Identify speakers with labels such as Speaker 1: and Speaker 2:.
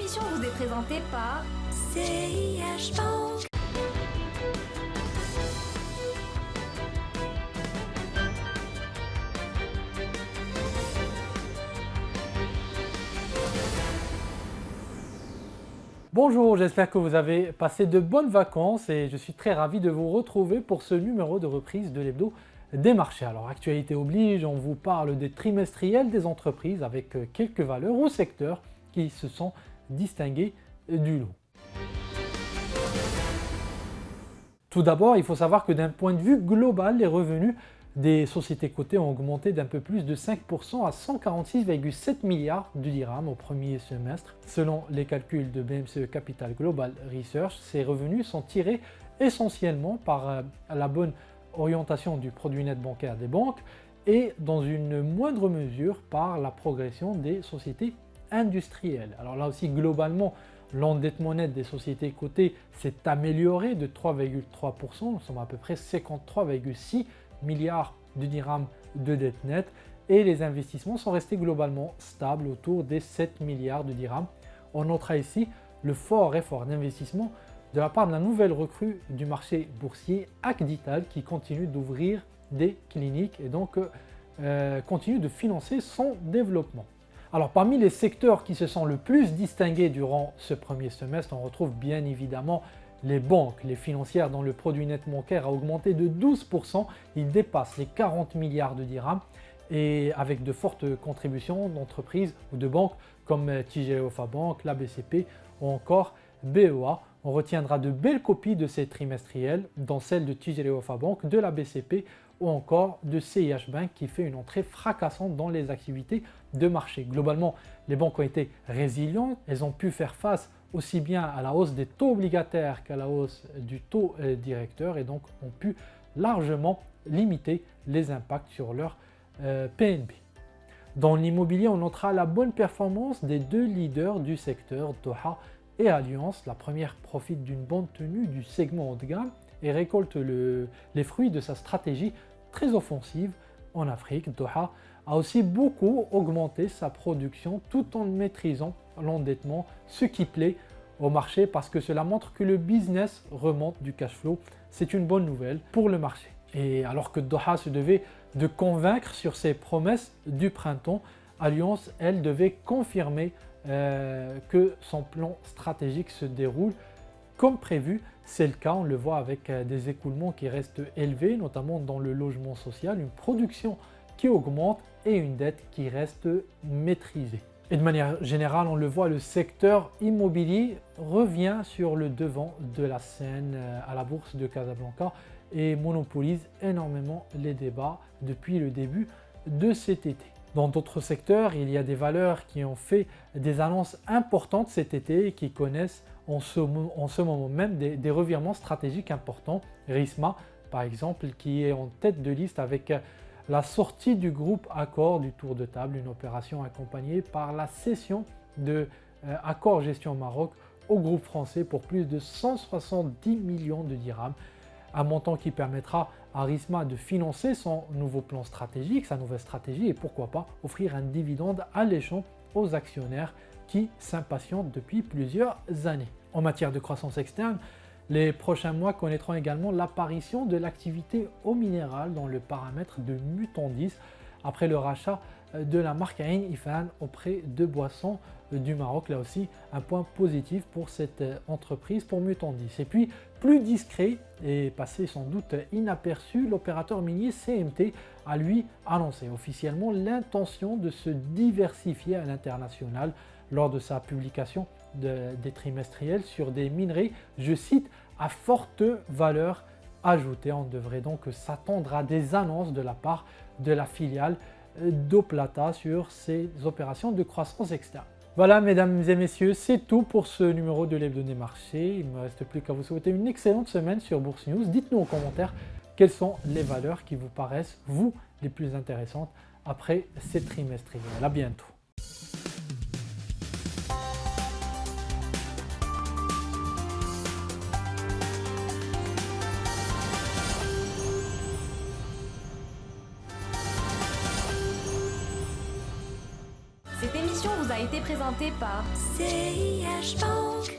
Speaker 1: émission vous est présentée par CIH Bank.
Speaker 2: Bonjour, j'espère que vous avez passé de bonnes vacances et je suis très ravi de vous retrouver pour ce numéro de reprise de l'hebdo des marchés. Alors, actualité oblige, on vous parle des trimestriels des entreprises avec quelques valeurs ou secteurs qui se sont distingués du lot. Tout d'abord, il faut savoir que d'un point de vue global, les revenus des sociétés cotées ont augmenté d'un peu plus de 5% à 146,7 milliards de dirhams au premier semestre. Selon les calculs de BMCE Capital Global Research, ces revenus sont tirés essentiellement par la bonne orientation du produit net bancaire des banques et dans une moindre mesure par la progression des sociétés industrielles. Alors là aussi, globalement, l'endettement net des sociétés cotées s'est amélioré de 3,3%, nous sommes à peu près 53,6 milliards de dirhams de dette nette et les investissements sont restés globalement stables autour des 7 milliards de dirhams. On notera ici le fort effort d'investissement de la part de la nouvelle recrue du marché boursier Acdital qui continue d'ouvrir des cliniques et donc continue de financer son développement. Alors parmi les secteurs qui se sont le plus distingués durant ce premier semestre, on retrouve bien évidemment les banques, les financières dont le produit net bancaire a augmenté de 12%, il dépasse les 40 milliards de dirhams et avec de fortes contributions d'entreprises ou de banques comme Tijeri Wafa Bank, la BCP ou encore BEA. On retiendra de belles copies de ces trimestriels, dont celle de Tijeri Wafa Bank, de la BCP ou encore de CIH Bank qui fait une entrée fracassante dans les activités de marché. Globalement, les banques ont été résilientes, elles ont pu faire face aussi bien à la hausse des taux obligataires qu'à la hausse du taux directeur et donc ont pu largement limiter les impacts sur leur PNB. Dans l'immobilier, on notera la bonne performance des deux leaders du secteur, Doha et Alliance. La première profite d'une bonne tenue du segment haut de gamme et récolte les fruits de sa stratégie très offensive en Afrique. Doha a aussi beaucoup augmenté sa production tout en maîtrisant l'endettement, ce qui plaît au marché parce que cela montre que le business remonte du cash flow. C'est une bonne nouvelle pour le marché. Et alors que Doha se devait de convaincre sur ses promesses du printemps, Alliance, elle, devait confirmer que son plan stratégique se déroule comme prévu. C'est le cas, on le voit avec des écoulements qui restent élevés, notamment dans le logement social, une production qui augmente et une dette qui reste maîtrisée. Et de manière générale, on le voit, le secteur immobilier revient sur le devant de la scène à la bourse de Casablanca et monopolise énormément les débats depuis le début de cet été. Dans d'autres secteurs, il y a des valeurs qui ont fait des annonces importantes cet été et qui connaissent en ce moment même des revirements stratégiques importants. Risma, par exemple, qui est en tête de liste avec la sortie du groupe Accor du tour de table, une opération accompagnée par la cession de Accor Gestion Maroc au groupe français pour plus de 170 millions de dirhams. Un montant qui permettra à Risma de financer son nouveau plan stratégique, sa nouvelle stratégie et pourquoi pas offrir un dividende alléchant aux actionnaires qui s'impatientent depuis plusieurs années. En matière de croissance externe, les prochains mois connaîtront également l'apparition de l'activité eau minérale dans le paramètre de Mutandis après le rachat de la marque Ain Ifan auprès de Boissons du Maroc. Là aussi, un point positif pour cette entreprise, pour Mutandis. Et puis, plus discret et passé sans doute inaperçu, l'opérateur minier CMT a lui annoncé officiellement l'intention de se diversifier à l'international lors de sa publication des trimestriels sur des minerais, je cite, à forte valeur ajoutée. On devrait donc s'attendre à des annonces de la part de la filiale d'Oplata sur ces opérations de croissance externe. Voilà mesdames et messieurs, c'est tout pour ce numéro de l'hebdo des marchés. Il ne me reste plus qu'à vous souhaiter une excellente semaine sur Bourse News. Dites-nous en commentaire quelles sont les valeurs qui vous paraissent, vous, les plus intéressantes après ces trimestriels. À bientôt.
Speaker 1: Cette émission vous a été présentée par CIH.